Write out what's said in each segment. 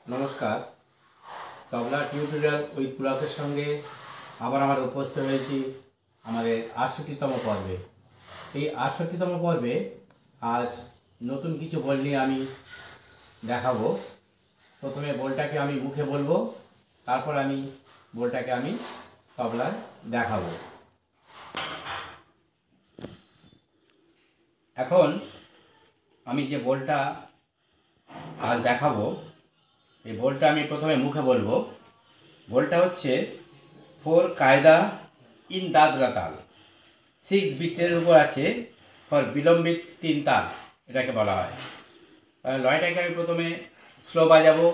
নমস্কার, তবলা tutorial with পুলকের সঙ্গে আবার আমরা উপস্থিত হয়েছি আমাদের ৬৮তম পর্বে। এই ৬৮তম পর্বে আজ নতুন কিছু বল নিয়ে আমি দেখাবো। প্রথমে বলটাকে আমি মুখে বলবো, তারপর আমি বলটাকে আমি তবলায় দেখাবো। এখন আমি যে বলটা আজ দেখাবো, এই বলটা আমি প্রথমে মুখে বলবো। বলটা হচ্ছে 4 কায়দা ইন দাদরা তাল, 6 বিটের উপর আছে ফর বিলম্বিত 3 তাল, এটাকে বলা হয়। লয়টাকে আমি প্রথমে স্লো বাজাবো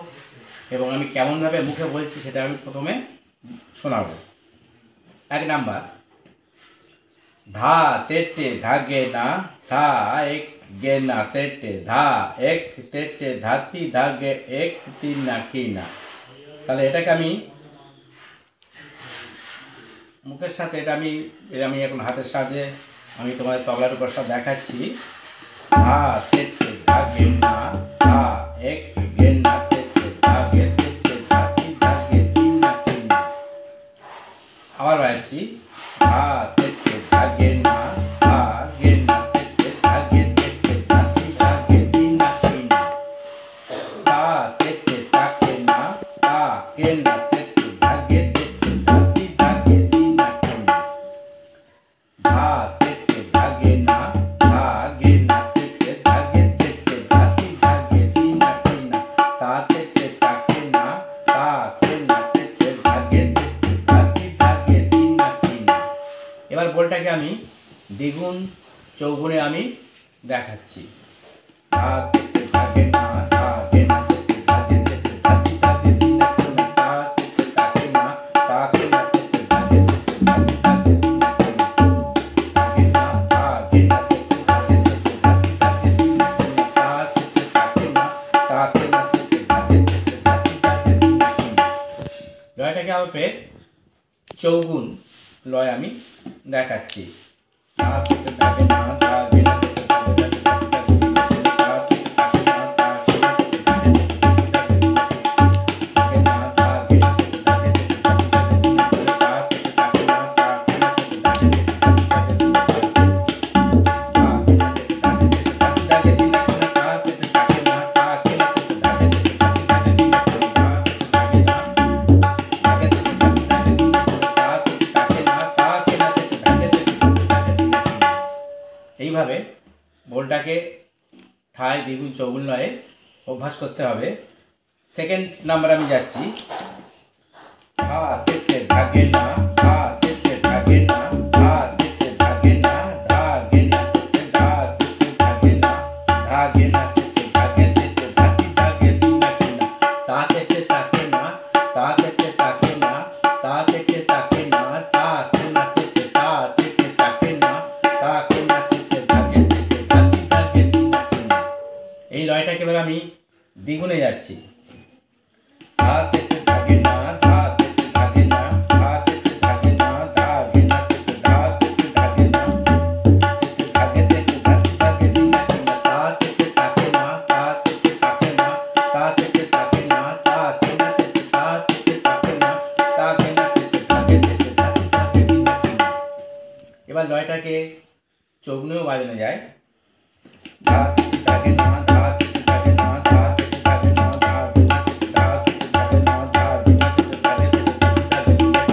এবং আমি কেমনভাবে মুখে বলছি সেটা আমি প্রথমে শোনাবো। 1 নাম্বার, धा तेटे धागे ना धा एक गे ना तेटे धा एक तेटे धाती धागे एक तीन ना की ना। তাহলে এটাকে আমি মুখের সাথে আমি এখন হাতের সাহায্যে আমি তোমাদের তবলার উপর সব দেখাচ্ছি। धा तेटे धागे ना धा एक गे ना तेटे धागे तेटे धाती धागे तीन ना की ना। আবার বাজাচ্ছি। धा तेटे धागे ना धा गे ना तेटे धागे तेटे धाती धागे तीन ना की ना। धा तेटे धागे ना धा गे ना तेटे धागे तेटे धाती धागे तीन ना की ना। धा तेटे धागे ना धा गे ना तेटे धागे तेटे धाती धागे तीन ना की ना। धा तेटे धागे ना धा गे ना तेटे धागे तेटे धाती धागे तीन ना की ना। এবার বলটাকে আমি দ্বিগুণ চৌগুণে আমি দেখাচ্ছি। धा तेटे धागे ना धा गे ना तेटे धागे तेटे धाती धागे तीन ना की ना। धा तेटे धागे ना धा गे ना तेटे धागे तेटे धाती धागे तीन ना की ना। धागे ना धा गे ना तेटे धागे तेटे धाती धागे तीन ना की ना। धा तेटे धागे ना धा गे ना तेटे धागे तेटे धाती धागे तीन ना की ना। লয়টাকে হবে চৌগুণ লয় আমি দেখাচ্ছি। धा तेटे धागे ना धा गे ना तेटे धागे तेटे धाती धागे तीन ना की ना। धा तेटे धागे ना धा गे ना तेटे धागे तेटे धाती धागे तीन ना की ना। धागे ना धा गे ना तेटे धागे तेटे धाती धागे तीन ना की ना। धा तेटे धागे ना धा गे ना तेटे धागे तेटे धाती धागे तीन ना की ना। धा गे ना तेटे धागे तेटे धाती धागे तीन ना की ना। धा तेटे धागे ना धा गे ना तेटे धागे तेटे धाती धागे तीन ना की ना। धा तेटे धागे ना धागे तेटे धाती धागे तीन ना की ना। धा तेटे धागे না धा গে না তেটে धागे তেটে धाती धागे तीन ना की ना। এইভাবে বলটাকে ঠায় দ্বিগুণ চৌগুণ লয়ে অভ্যাস করতে হবে। সেকেন্ড নাম্বার আমি যাচ্ছি। धा तेटे धागे ना धा तेटे धागे ना धा तेटे धागे ना धा गे ना तेटे धा तेटे धागे ना धा गे ना तेटे धागे तेटे धाती धागे तीन ना की ना। धा तेटे धागे ना धा तेटे धागे ना धा तेटे धागे ना धा गे ना तेटे धा तेटे धागे ना धा गे না তেটে धागे तेटे धाती धागे तीन ना की ना। এই লয়টাকে এবার আমি দ্বিগুণে যাচ্ছি। धा तेटे धागे ना धा तेटे धागे ना धा तेटे धागे ना धा गे ना तेटे धा तेटे धागे ना तेटे धागे तेटे धाती धागे तीन ना की ना। धा तेटे धागे ना धा तेटे धागे ना धा तेटे धागे ना धा गे ना तेटे धा तेटे धागे ना धा गे না তেটে धागे तेटे धाती धागे तीन ना की ना। এবার লয়টাকে চৌগুণেও বাজানো যায়। धा तेटे धागे ना धा तेटे धागे ना धा तेटे धागे ना धा गे ना तेटे धा तेटे धागे ना धा गे ना तेटे धागे तेटे धाती धागे तीन ना की ना।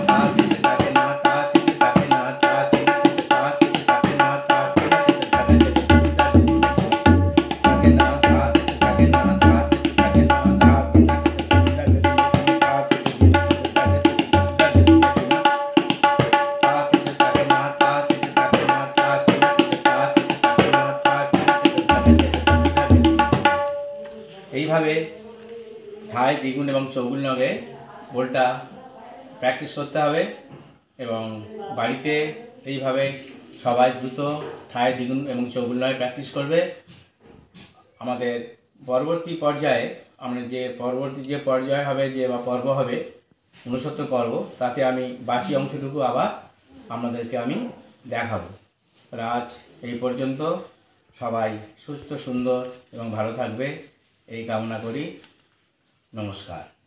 धा तेटे धागे ना धा तेटे धागे ना धा गे ना तेटे धा तेटे धागे ना धा गे না তেটে धागे तेटे धाती धागे तीन ना की ना। धागे ना धा तेटे धागे ना धा तेटे धागे ना धा गे না তেটে धाती धागे तीन ना की ना। धा तेटे गे না तेটে धागे तेटे धाती धागे तीन ना की ना। धा तेटे धागे ना धा तेटे धागे না धा গে না তেটে धा তেটে धागे না धा গে না তেটে धागे তেটে धाती धागे तीन না की না। এইভাবে ঠায় দ্বিগুণ এবং চৌগুণ লগে বলটা প্র্যাকটিস করতে হবে এবং বাড়িতে এইভাবে সবাই দ্রুত ঠায় দ্বিগুণ এবং চৌগুণ লগে প্র্যাকটিস করবে। আমাদের পরবর্তী পর্যায়ে আমরা পরবর্তী যে পর্যায় হবে বা পর্ব হবে ৬৯ পর্ব, তাতে আমি বাকি অংশটুকু আবার আপনাদেরকে আমি দেখাবো। আজ এই পর্যন্ত। সবাই সুস্থ সুন্দর এবং ভালো থাকবে এই কামনা করি। নমস্কার।